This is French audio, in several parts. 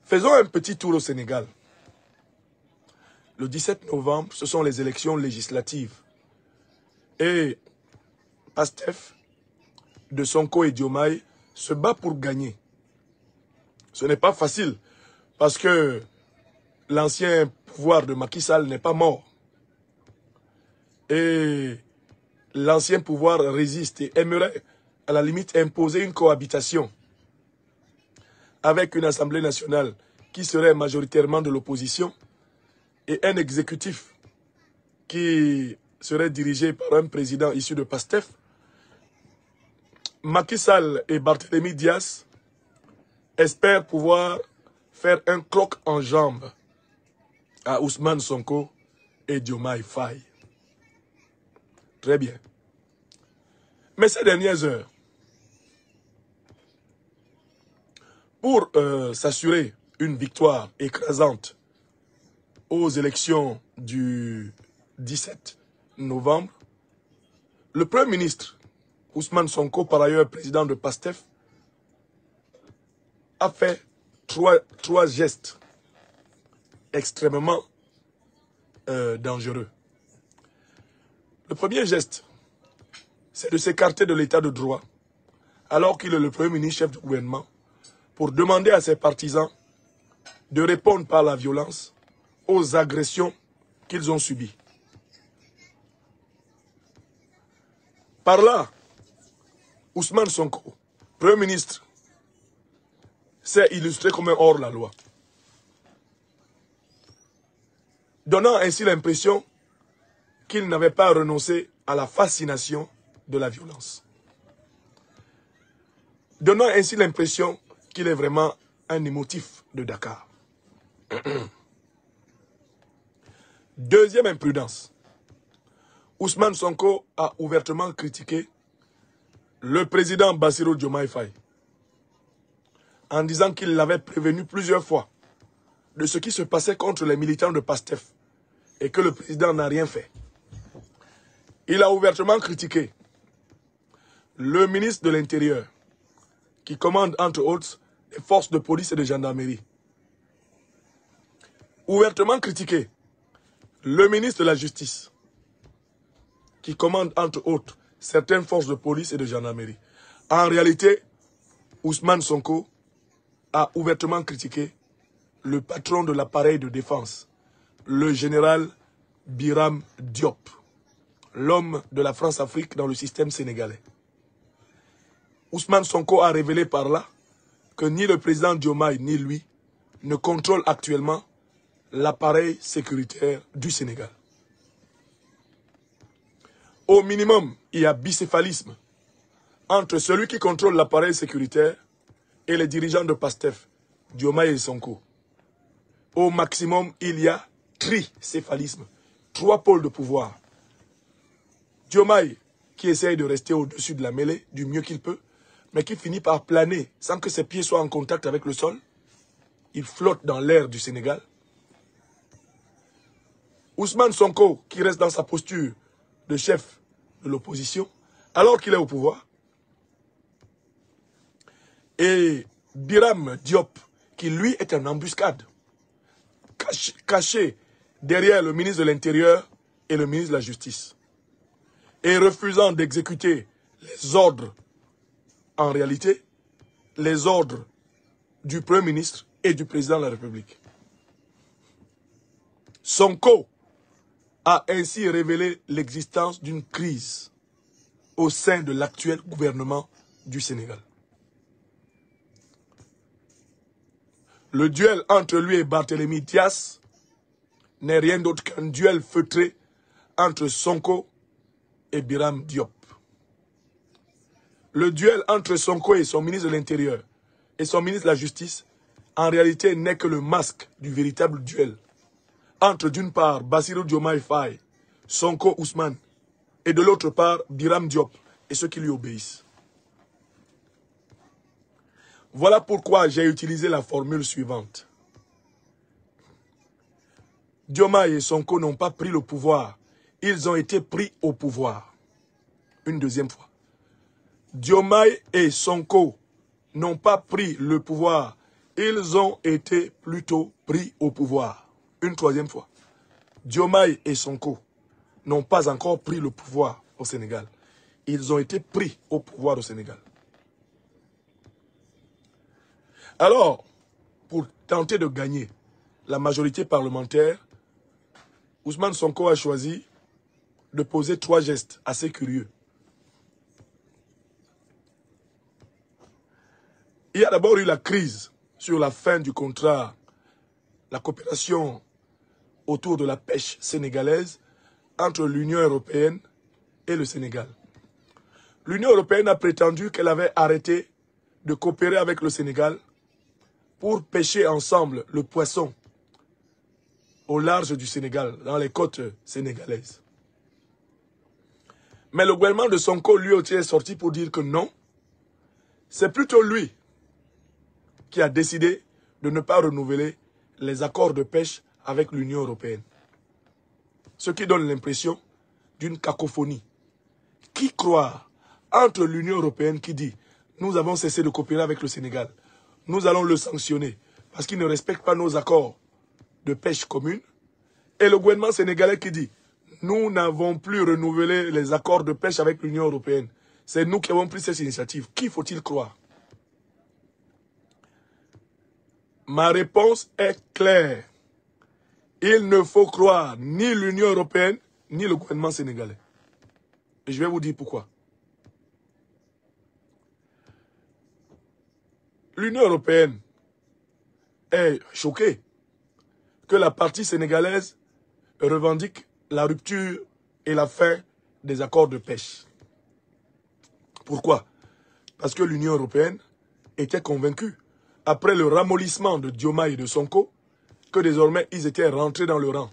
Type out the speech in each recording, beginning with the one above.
Faisons un petit tour au Sénégal. Le 17 novembre, ce sont les élections législatives. Et Pastef, de Sonko et Diomaye, se bat pour gagner. Ce n'est pas facile, parce que l'ancien pouvoir de Macky Sall n'est pas mort. Et l'ancien pouvoir résiste et aimerait, à la limite, imposer une cohabitation avec une Assemblée nationale qui serait majoritairement de l'opposition et un exécutif qui serait dirigé par un président issu de Pastef. Macky Sall et Barthélémy Dias espèrent pouvoir faire un croc en jambe à Ousmane Sonko et Diomaye Faye. Très bien. Mais ces dernières heures, pour s'assurer une victoire écrasante aux élections du 17 novembre, le Premier ministre Ousmane Sonko, par ailleurs président de Pastef, a fait trois gestes extrêmement dangereux. Le premier geste, c'est de s'écarter de l'état de droit, alors qu'il est le Premier ministre chef du gouvernement, pour demander à ses partisans de répondre par la violence aux agressions qu'ils ont subies. Par là, Ousmane Sonko, Premier ministre, s'est illustré comme un hors-la-loi, donnant ainsi l'impression qu'il n'avait pas renoncé à la fascination de la violence. Donnant ainsi l'impression qu'il est vraiment un émotif de Dakar. Deuxième imprudence. Ousmane Sonko a ouvertement critiqué le président Bassirou Diomaye Faye en disant qu'il l'avait prévenu plusieurs fois de ce qui se passait contre les militants de Pastef et que le président n'a rien fait. Il a ouvertement critiqué le ministre de l'Intérieur qui commande entre autres les forces de police et de gendarmerie. Ouvertement critiqué le ministre de la Justice qui commande entre autres certaines forces de police et de gendarmerie. En réalité, Ousmane Sonko a ouvertement critiqué le patron de l'appareil de défense, le général Biram Diop, l'homme de la France-Afrique dans le système sénégalais. Ousmane Sonko a révélé par là que ni le président Diomaye ni lui ne contrôlent actuellement l'appareil sécuritaire du Sénégal. Au minimum, il y a bicéphalisme entre celui qui contrôle l'appareil sécuritaire et les dirigeants de Pastef, Diomaye et Sonko. Au maximum, il y a tricéphalisme, 3 pôles de pouvoir. Diomaye qui essaye de rester au-dessus de la mêlée du mieux qu'il peut, mais qui finit par planer sans que ses pieds soient en contact avec le sol. Il flotte dans l'air du Sénégal. Ousmane Sonko qui reste dans sa posture de chef de l'opposition alors qu'il est au pouvoir. Et Biram Diop qui lui est en embuscade, caché derrière le ministre de l'Intérieur et le ministre de la Justice, et refusant d'exécuter les ordres, en réalité, les ordres du Premier ministre et du Président de la République. Sonko a ainsi révélé l'existence d'une crise au sein de l'actuel gouvernement du Sénégal. Le duel entre lui et Barthélémy Dias n'est rien d'autre qu'un duel feutré entre Sonko et Biram Diop. Le duel entre Sonko et son ministre de l'Intérieur et son ministre de la Justice, en réalité, n'est que le masque du véritable duel entre, d'une part, Bassirou Diomaye Faye, Sonko Ousmane, et de l'autre part, Biram Diop et ceux qui lui obéissent. Voilà pourquoi j'ai utilisé la formule suivante. Diomaye et Sonko n'ont pas pris le pouvoir, ils ont été pris au pouvoir. Une deuxième fois. Diomaye et Sonko n'ont pas pris le pouvoir, Ils ont été plutôt pris au pouvoir. Une troisième fois. Diomaye et Sonko n'ont pas encore pris le pouvoir au Sénégal. Ils ont été pris au pouvoir au Sénégal. Alors, pour tenter de gagner la majorité parlementaire, Ousmane Sonko a choisi de poser 3 gestes assez curieux. Il y a d'abord eu la crise sur la fin du contrat, la coopération autour de la pêche sénégalaise entre l'Union européenne et le Sénégal. L'Union européenne a prétendu qu'elle avait arrêté de coopérer avec le Sénégal pour pêcher ensemble le poisson au large du Sénégal, dans les côtes sénégalaises. Mais le gouvernement de Sonko, lui aussi, est sorti pour dire que non, c'est plutôt lui qui a décidé de ne pas renouveler les accords de pêche avec l'Union européenne. Ce qui donne l'impression d'une cacophonie. Qui croire entre l'Union européenne qui dit « Nous avons cessé de coopérer avec le Sénégal, nous allons le sanctionner parce qu'il ne respecte pas nos accords de pêche commune » et le gouvernement sénégalais qui dit « Nous n'avons plus renouvelé les accords de pêche avec l'Union européenne. C'est nous qui avons pris cette initiative. » Qui faut-il croire? Ma réponse est claire. Il ne faut croire ni l'Union européenne, ni le gouvernement sénégalais. Et je vais vous dire pourquoi. L'Union européenne est choquée que la partie sénégalaise revendique la rupture et la fin des accords de pêche. Pourquoi? Parce que l'Union européenne était convaincue, après le ramollissement de Diomaye et de Sonko, que désormais ils étaient rentrés dans le rang.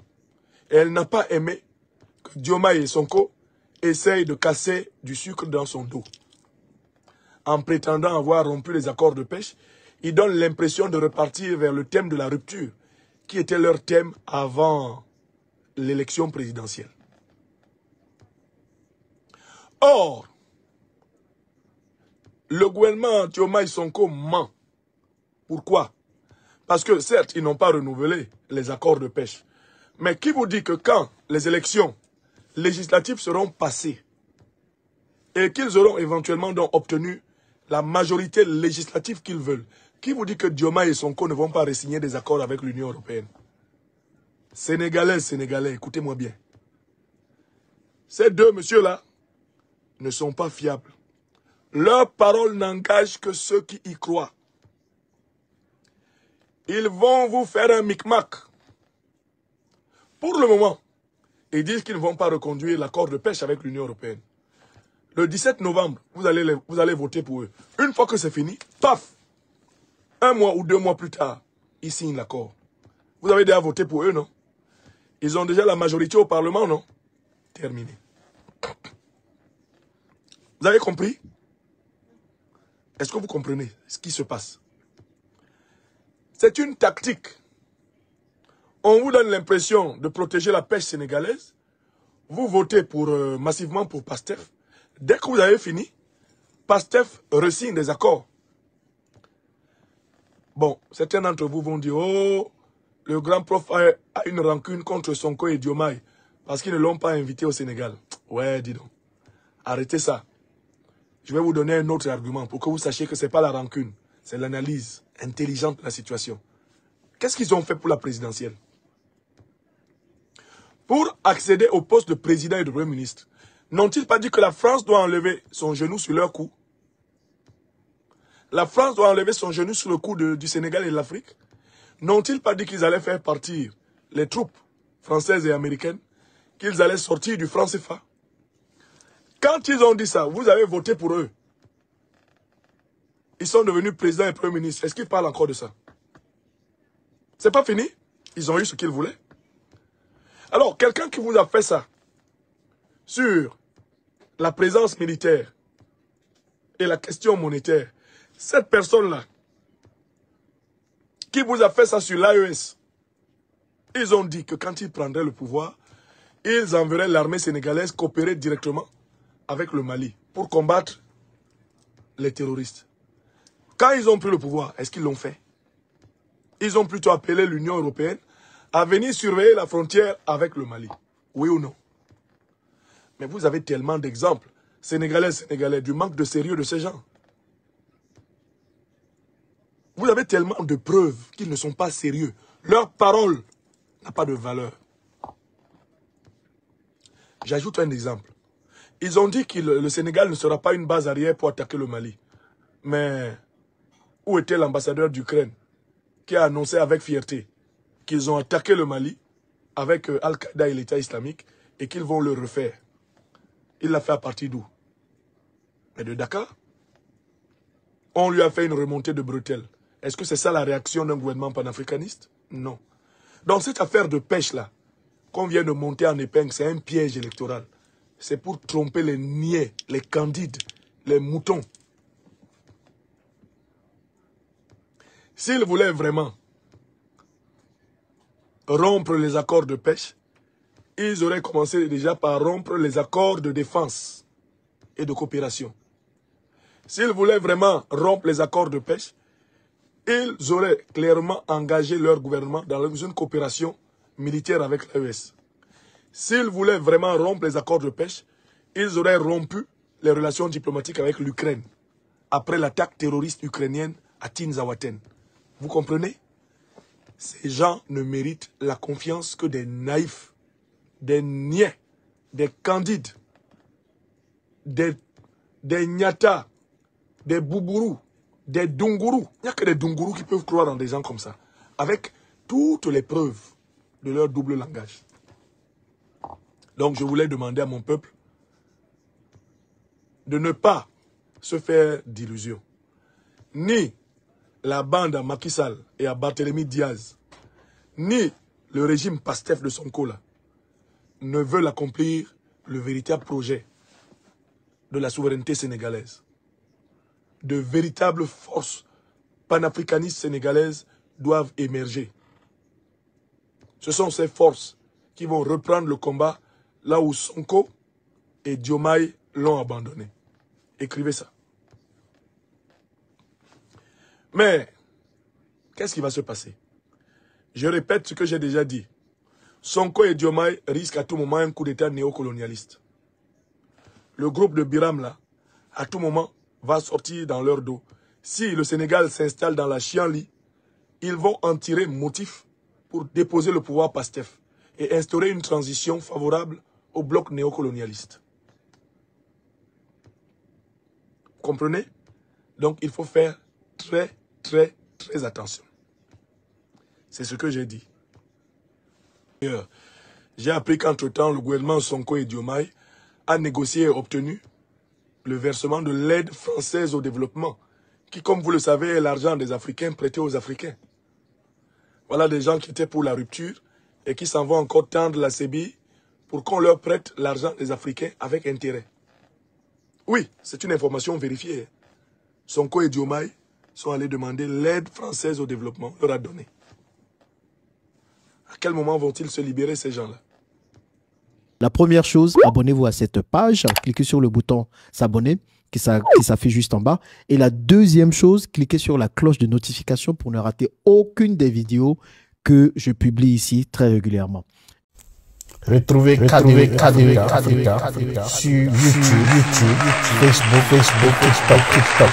Et elle n'a pas aimé que Diomaye et Sonko essayent de casser du sucre dans son dos. En prétendant avoir rompu les accords de pêche, ils donnent l'impression de repartir vers le thème de la rupture, qui était leur thème avant l'élection présidentielle. Or, le gouvernement Diomaye Sonko ment. Pourquoi? Parce que certes, ils n'ont pas renouvelé les accords de pêche. Mais qui vous dit que quand les élections législatives seront passées et qu'ils auront éventuellement donc obtenu la majorité législative qu'ils veulent, qui vous dit que Diomaye et Sonko ne vont pas re-signer des accords avec l'Union européenne? Sénégalais, Sénégalais, écoutez-moi bien. Ces deux messieurs-là ne sont pas fiables. Leur parole n'engage que ceux qui y croient. Ils vont vous faire un micmac. Pour le moment, ils disent qu'ils ne vont pas reconduire l'accord de pêche avec l'Union européenne. Le 17 novembre, vous allez voter pour eux. Une fois que c'est fini, paf, 1 mois ou 2 mois plus tard, ils signent l'accord. Vous avez déjà voté pour eux, non? Ils ont déjà la majorité au Parlement, non? Terminé. Vous avez compris? Est-ce que vous comprenez ce qui se passe? C'est une tactique. On vous donne l'impression de protéger la pêche sénégalaise. Vous votez massivement pour Pastef. Dès que vous avez fini, Pastef re-signe des accords. Bon, certains d'entre vous vont dire, oh, le grand prof a une rancune contre Sonko et Diomaye parce qu'ils ne l'ont pas invité au Sénégal. Ouais, dis donc. Arrêtez ça. Je vais vous donner un autre argument pour que vous sachiez que ce n'est pas la rancune. C'est l'analyse intelligente de la situation. Qu'est-ce qu'ils ont fait pour la présidentielle? Pour accéder au poste de président et de premier ministre, n'ont-ils pas dit que la France doit enlever son genou sur leur cou? La France doit enlever son genou sur le cou du Sénégal et de l'Afrique? N'ont-ils pas dit qu'ils allaient faire partir les troupes françaises et américaines? Qu'ils allaient sortir du franc CFA? Quand ils ont dit ça, vous avez voté pour eux. Ils sont devenus présidents et premiers ministres. Est-ce qu'ils parlent encore de ça? C'est pas fini? Ils ont eu ce qu'ils voulaient. Alors, quelqu'un qui vous a fait ça sur la présence militaire et la question monétaire, cette personne-là, qui vous a fait ça sur l'AES, ils ont dit que quand ils prendraient le pouvoir, ils enverraient l'armée sénégalaise coopérer directement avec le Mali pour combattre les terroristes. Quand ils ont pris le pouvoir, est-ce qu'ils l'ont fait? ils ont plutôt appelé l'Union européenne à venir surveiller la frontière avec le Mali. Oui ou non? Mais vous avez tellement d'exemples, Sénégalais, du manque de sérieux de ces gens. Vous avez tellement de preuves qu'ils ne sont pas sérieux. Leur parole n'a pas de valeur. J'ajoute un exemple. Ils ont dit que le Sénégal ne sera pas une base arrière pour attaquer le Mali. Mais où était l'ambassadeur d'Ukraine qui a annoncé avec fierté qu'ils ont attaqué le Mali avec Al-Qaïda et l'État islamique et qu'ils vont le refaire? Il l'a fait à partir d'où? Mais de Dakar. On lui a fait une remontée de bretelles. Est-ce que c'est ça la réaction d'un gouvernement panafricaniste? Non. Dans cette affaire de pêche-là, qu'on vient de monter en épingle, c'est un piège électoral. C'est pour tromper les niais, les candides, les moutons. S'ils voulaient vraiment rompre les accords de pêche, ils auraient commencé déjà par rompre les accords de défense et de coopération. S'ils voulaient vraiment rompre les accords de pêche, ils auraient clairement engagé leur gouvernement dans une coopération militaire avec l'AES. S'ils voulaient vraiment rompre les accords de pêche, ils auraient rompu les relations diplomatiques avec l'Ukraine après l'attaque terroriste ukrainienne à Tinzawaten. Vous comprenez? Ces gens ne méritent la confiance que des naïfs, des niais, des candides, des gnatas, des boubourous, des dungourous. Il n'y a que des dungourous qui peuvent croire dans des gens comme ça, avec toutes les preuves de leur double langage. Donc je voulais demander à mon peuple de ne pas se faire d'illusions. Ni la bande à Macky Sall et à Barthélémy Diaz, ni le régime Pastef de Sonko là, ne veulent accomplir le véritable projet de la souveraineté sénégalaise. De véritables forces panafricanistes sénégalaises doivent émerger. Ce sont ces forces qui vont reprendre le combat là où Sonko et Diomaye l'ont abandonné. Écrivez ça. Mais, qu'est-ce qui va se passer? Je répète ce que j'ai déjà dit. Sonko et Diomaye risquent à tout moment un coup d'état néocolonialiste. Le groupe de Biram, là, à tout moment, va sortir dans leur dos. Si le Sénégal s'installe dans la chienlit, ils vont en tirer motif pour déposer le pouvoir Pastef et instaurer une transition favorable au bloc néocolonialiste. Vous comprenez? Donc il faut faire très attention. C'est ce que j'ai dit. J'ai appris qu'entre-temps, le gouvernement Sonko et Diomaye a négocié et obtenu le versement de l'aide française au développement, qui, comme vous le savez, est l'argent des Africains prêté aux Africains. Voilà des gens qui étaient pour la rupture et qui s'en vont encore tendre la sébille pour qu'on leur prête l'argent des Africains avec intérêt. Oui, c'est une information vérifiée. Sonko et Diomaye sont allés demander l'aide française au développement, on leur a donné. À quel moment vont-ils se libérer, ces gens-là? La première chose, abonnez-vous à cette page, cliquez sur le bouton s'abonner qui s'affiche juste en bas. Et la deuxième chose, cliquez sur la cloche de notification pour ne rater aucune des vidéos que je publie ici très régulièrement. Retrouvez KDV Africa sur YouTube, Facebook, TikTok.